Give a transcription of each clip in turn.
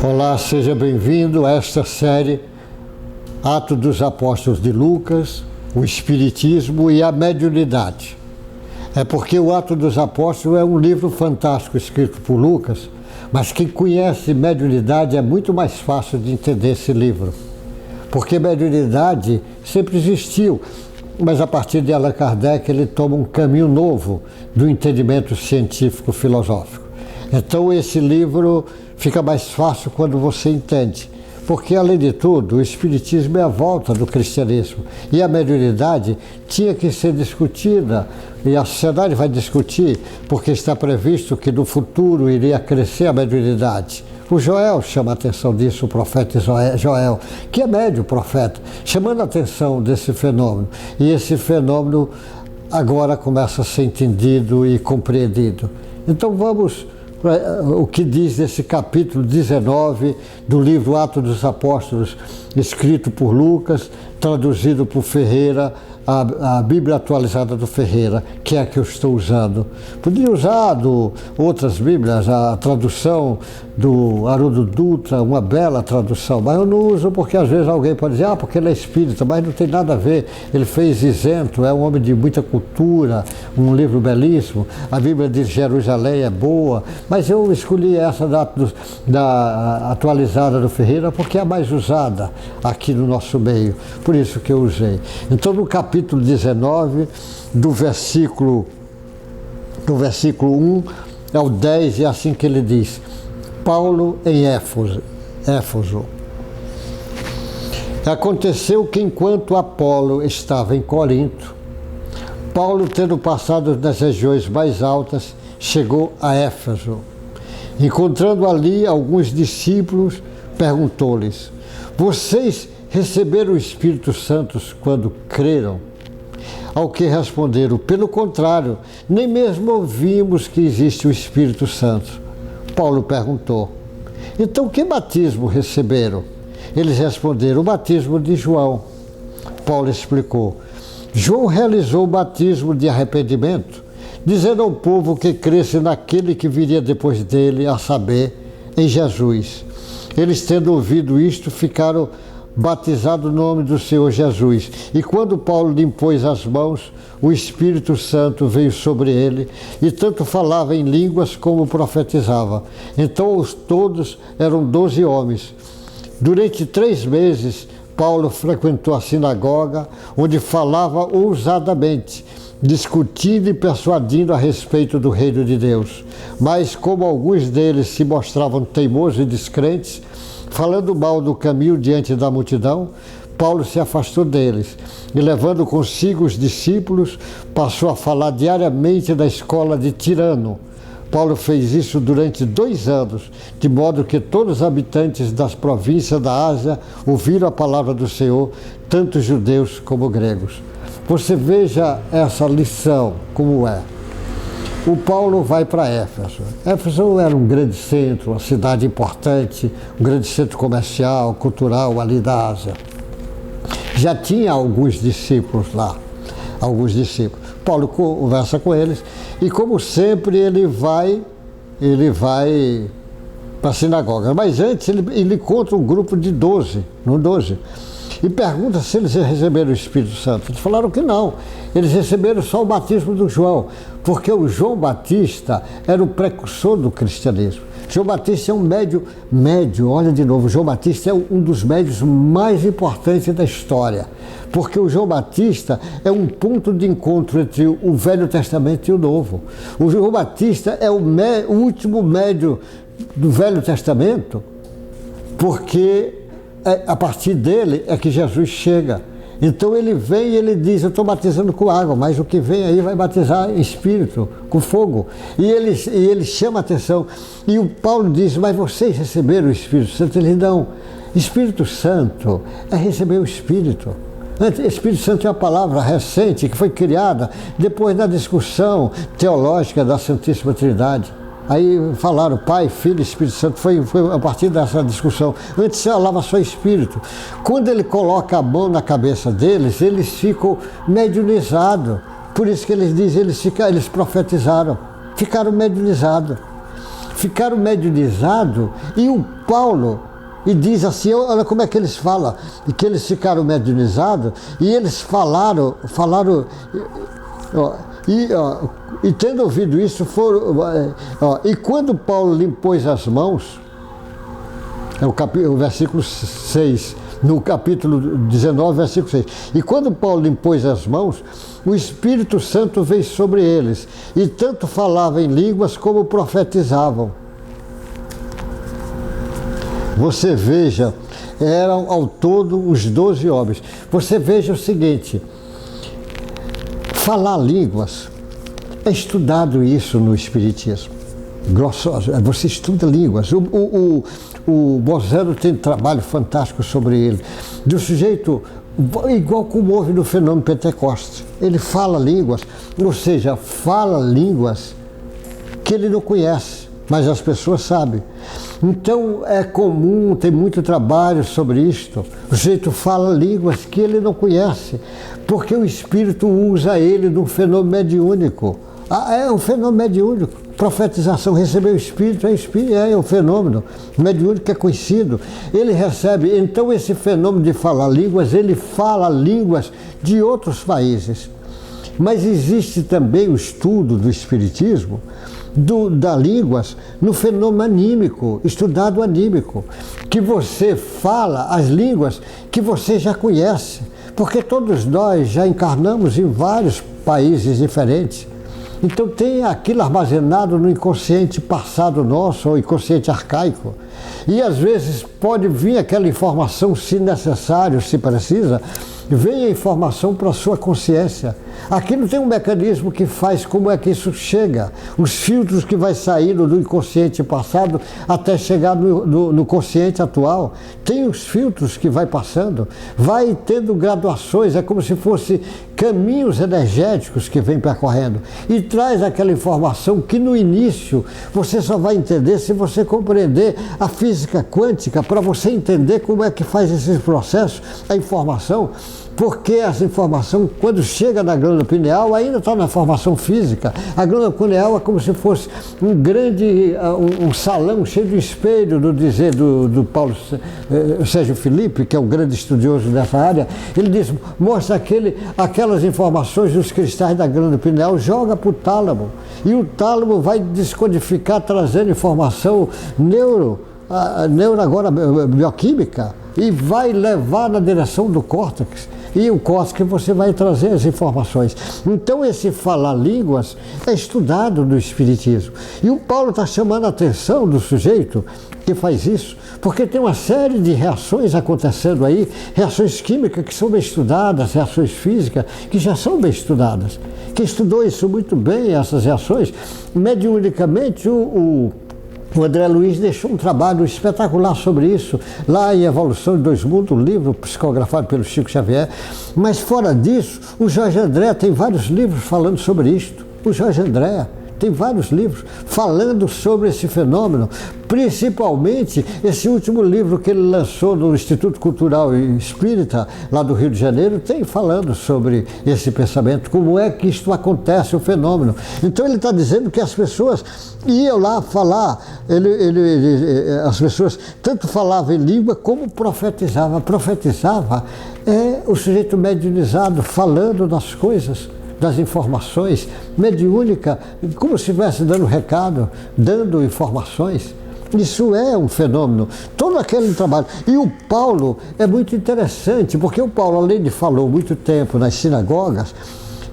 Olá, seja bem-vindo a esta série Atos dos Apóstolos de Lucas, o Espiritismo e a Mediunidade. É porque o Atos dos Apóstolos é um livro fantástico escrito por Lucas, mas quem conhece mediunidade é muito mais fácil de entender esse livro. Porque mediunidade sempre existiu, mas a partir de Allan Kardec ele toma um caminho novo do entendimento científico-filosófico. Então esse livro fica mais fácil quando você entende, porque além de tudo o Espiritismo é a volta do cristianismo e a mediunidade tinha que ser discutida e a sociedade vai discutir porque está previsto que no futuro iria crescer a mediunidade. O Joel chama a atenção disso, o profeta Joel, que é médium profeta, chamando a atenção desse fenômeno. E esse fenômeno agora começa a ser entendido e compreendido. Então vamos o que diz esse capítulo 19 do livro Atos dos Apóstolos, escrito por Lucas, traduzido por Ferreira, a Bíblia atualizada do Ferreira, que é a que eu estou usando. Podia usar outras Bíblias, a tradução do Haroldo Dutra, uma bela tradução, mas eu não uso porque às vezes alguém pode dizer, porque ele é espírita, mas não tem nada a ver, ele fez isento, é um homem de muita cultura, um livro belíssimo, a Bíblia de Jerusalém é boa, mas eu escolhi essa da atualizada do Ferreira porque é a mais usada aqui no nosso meio, por isso que eu usei. Então no capítulo 19, do versículo 1 ao 10, é assim que ele diz: Paulo em Éfeso. Aconteceu que enquanto Apolo estava em Corinto, Paulo, tendo passado nas regiões mais altas, chegou a Éfeso. Encontrando ali alguns discípulos, perguntou-lhes: vocês receberam o Espírito Santo quando creram? Ao que responderam: pelo contrário, nem mesmo ouvimos que existe o Espírito Santo. Paulo perguntou: então que batismo receberam? Eles responderam: o batismo de João. Paulo explicou: João realizou o batismo de arrependimento, dizendo ao povo que cresce naquele que viria depois dele, a saber, em Jesus. Eles, tendo ouvido isto, ficaram batizados no nome do Senhor Jesus. E quando Paulo lhe impôs as mãos, o Espírito Santo veio sobre ele, e tanto falava em línguas como profetizava. Então todos eram 12 homens. Durante 3 meses, Paulo frequentou a sinagoga, onde falava ousadamente, discutindo e persuadindo a respeito do reino de Deus. Mas como alguns deles se mostravam teimosos e descrentes, falando mal do caminho diante da multidão, Paulo se afastou deles e, levando consigo os discípulos, passou a falar diariamente da escola de Tirano. Paulo fez isso durante 2 anos, de modo que todos os habitantes das províncias da Ásia ouviram a palavra do Senhor, tanto judeus como gregos. Você veja essa lição como é. O Paulo vai para Éfeso. Éfeso era um grande centro, uma cidade importante, um grande centro comercial, cultural ali da Ásia. Já tinha alguns discípulos lá, Paulo conversa com eles e, como sempre, ele vai para a sinagoga. Mas antes ele encontra um grupo de 12, e pergunta se eles receberam o Espírito Santo. Eles falaram que não, eles receberam só o batismo do João, porque o João Batista era o precursor do cristianismo. João Batista é um médio, olha de novo, João Batista é um dos médios mais importantes da história, porque o João Batista é um ponto de encontro entre o Velho Testamento e o Novo. O João Batista é o último médio do Velho Testamento, porque a partir dele é que Jesus chega. Então ele vem e ele diz: eu estou batizando com água, mas o que vem aí vai batizar em espírito, com fogo. E ele chama a atenção. E o Paulo diz: mas vocês receberam o Espírito Santo? Eles não. Espírito Santo é receber o Espírito. Espírito Santo é uma palavra recente que foi criada depois da discussão teológica da Santíssima Trindade. Aí falaram Pai, Filho e Espírito Santo, foi a partir dessa discussão. Antes se falava só Espírito. Quando ele coloca a mão na cabeça deles, eles ficam mediunizados. Por isso que eles dizem, eles profetizaram, ficaram mediunizados. ficaram mediunizados, e o Paulo, e diz assim, olha como é que eles falam, que eles ficaram mediunizados, e eles falaram, e tendo ouvido isso, e quando Paulo lhe impôs as mãos, o versículo 6, no capítulo 19, versículo 6, e quando Paulo lhe impôs as mãos, o Espírito Santo veio sobre eles, e tanto falavam em línguas como profetizavam. Você veja, eram ao todo os 12 homens. Você veja o seguinte, falar línguas, é estudado isso no Espiritismo. Você estuda línguas. O Bozano tem um trabalho fantástico sobre ele. Do sujeito, igual como houve no fenômeno Pentecostes. Ele fala línguas, ou seja, fala línguas que ele não conhece, mas as pessoas sabem. Então é comum, tem muito trabalho sobre isto. O sujeito fala línguas que ele não conhece, porque o Espírito usa ele num fenômeno mediúnico. É um fenômeno mediúnico. Profetização, receber o Espírito é um fenômeno mediúnico que é conhecido. Ele recebe, então esse fenômeno de falar línguas, ele fala línguas de outros países. Mas existe também o estudo do Espiritismo, da línguas, no fenômeno anímico, estudado anímico, que você fala as línguas que você já conhece, porque todos nós já encarnamos em vários países diferentes. Então tem aquilo armazenado no inconsciente passado nosso, ou inconsciente arcaico. E às vezes pode vir aquela informação, se necessário, se precisa, vem a informação para a sua consciência. Aqui não tem um mecanismo que faz como é que isso chega, os filtros que vai saindo do inconsciente passado até chegar no consciente atual. Tem os filtros que vai passando, vai tendo graduações, é como se fosse caminhos energéticos que vem percorrendo e traz aquela informação que no início você só vai entender se você compreender a física quântica, para você entender como é que faz esses processos, a informação. Porque essa informação, quando chega na glândula pineal, ainda está na formação física. A glândula pineal é como se fosse um grande um salão cheio de espelho, no dizer do Paulo Sérgio Felipe, que é um grande estudioso dessa área. Ele diz, mostra aquelas informações dos cristais da glândula pineal, joga para o tálamo. E o tálamo vai descodificar, trazendo informação neuro agora bioquímica, e vai levar na direção do córtex. E o córtex você vai trazer as informações. Então esse falar línguas é estudado no Espiritismo. E o Paulo está chamando a atenção do sujeito que faz isso, porque tem uma série de reações acontecendo aí, reações químicas que são bem estudadas, reações físicas que já são bem estudadas. Quem estudou isso muito bem, essas reações, mediunicamente o André Luiz deixou um trabalho espetacular sobre isso, lá em Evolução de Dois Mundos, um livro psicografado pelo Chico Xavier. Mas fora disso, o Jorge André tem vários livros falando sobre isto. O Jorge André tem vários livros falando sobre esse fenômeno, principalmente esse último livro que ele lançou no Instituto Cultural Espírita, lá do Rio de Janeiro, tem falando sobre esse pensamento, como é que isto acontece, o fenômeno. Então ele está dizendo que as pessoas iam lá falar, as pessoas tanto falavam em língua como profetizavam. Profetizava é o sujeito mediunizado falando das coisas, das informações, mediúnica, como se estivesse dando recado, dando informações. Isso é um fenômeno, todo aquele trabalho. E o Paulo é muito interessante, porque o Paulo, além de falou muito tempo nas sinagogas,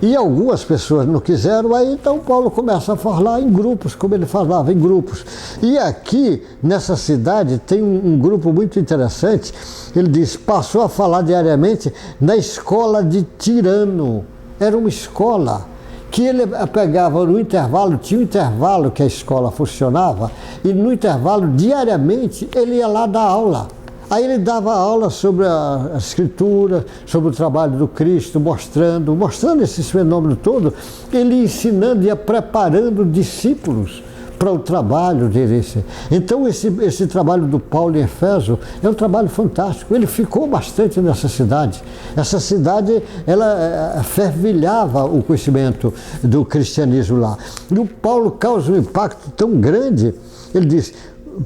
e algumas pessoas não quiseram, aí então Paulo começa a falar em grupos, como ele falava, em grupos. E aqui, nessa cidade, tem um grupo muito interessante, ele diz, passou a falar diariamente na escola de Tirano. Era uma escola que ele pegava no intervalo, tinha um intervalo que a escola funcionava, e no intervalo, diariamente, ele ia lá dar aula. Aí ele dava aula sobre a escritura, sobre o trabalho do Cristo, mostrando esses fenômenos todos, ele ensinando e preparando discípulos para o trabalho dele. Então esse trabalho do Paulo em Éfeso é um trabalho fantástico. Ele ficou bastante nessa cidade. Essa cidade, ela fervilhava o conhecimento do cristianismo lá. E o Paulo causa um impacto tão grande. Ele diz,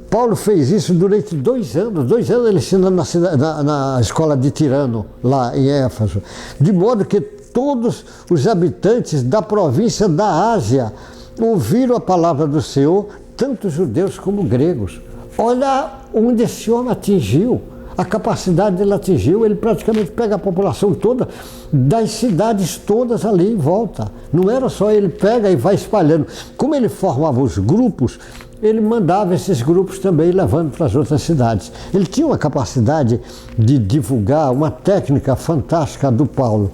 Paulo fez isso durante 2 anos. 2 anos ele ensinando na escola de Tirano, lá em Éfeso. De modo que todos os habitantes da província da Ásia ouviram a palavra do Senhor, tanto judeus como gregos. Olha onde esse homem atingiu, a capacidade dele atingiu, ele praticamente pega a população toda, das cidades todas ali em volta. Não era só ele pega e vai espalhando. Como ele formava os grupos, ele mandava esses grupos também levando para as outras cidades. Ele tinha uma capacidade de divulgar, uma técnica fantástica do Paulo.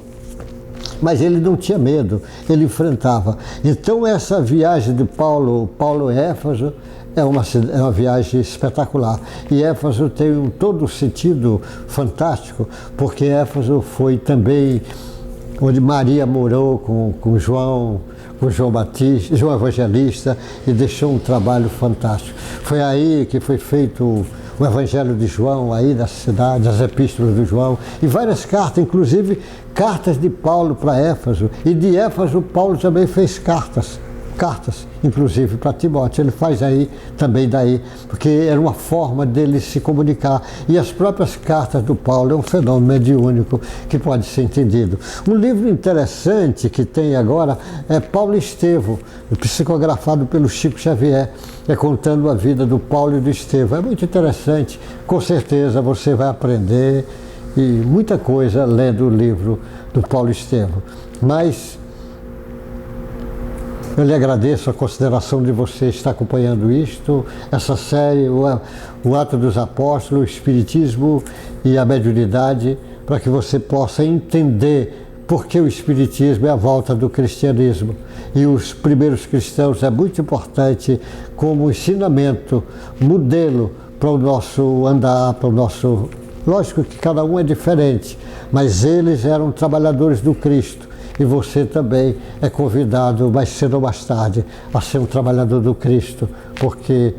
Mas ele não tinha medo, ele enfrentava. Então essa viagem de Paulo em Éfeso é uma viagem espetacular. E Éfeso tem todo um sentido fantástico, porque Éfeso foi também onde Maria morou com João Batista, João Evangelista, e deixou um trabalho fantástico. Foi aí que foi feito o Evangelho de João, aí da cidade, as epístolas de João, e várias cartas, inclusive cartas de Paulo para Éfeso. E de Éfeso, Paulo também fez cartas, inclusive para Timóteo. Ele faz aí também daí, porque era uma forma dele se comunicar. E as próprias cartas do Paulo é um fenômeno mediúnico que pode ser entendido. Um livro interessante que tem agora é Paulo e Estevão, psicografado pelo Chico Xavier, contando a vida do Paulo e do Estevão. É muito interessante, com certeza você vai aprender e muita coisa lendo o livro do Paulo e Estevão. Mas eu lhe agradeço a consideração de você estar acompanhando isto, essa série, o Ato dos Apóstolos, o Espiritismo e a Mediunidade, para que você possa entender por que o Espiritismo é a volta do cristianismo. E os primeiros cristãos é muito importante como ensinamento, modelo para o nosso andar, para o nosso... Lógico que cada um é diferente, mas eles eram trabalhadores do Cristo. E você também é convidado, mais cedo ou mais tarde, a ser um trabalhador do Cristo, porque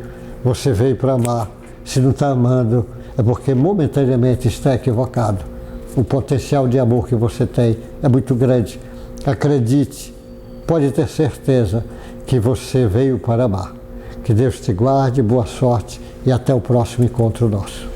você veio para amar. Se não está amando, é porque momentaneamente está equivocado. O potencial de amor que você tem é muito grande. Acredite, pode ter certeza que você veio para amar. Que Deus te guarde, boa sorte e até o próximo encontro nosso.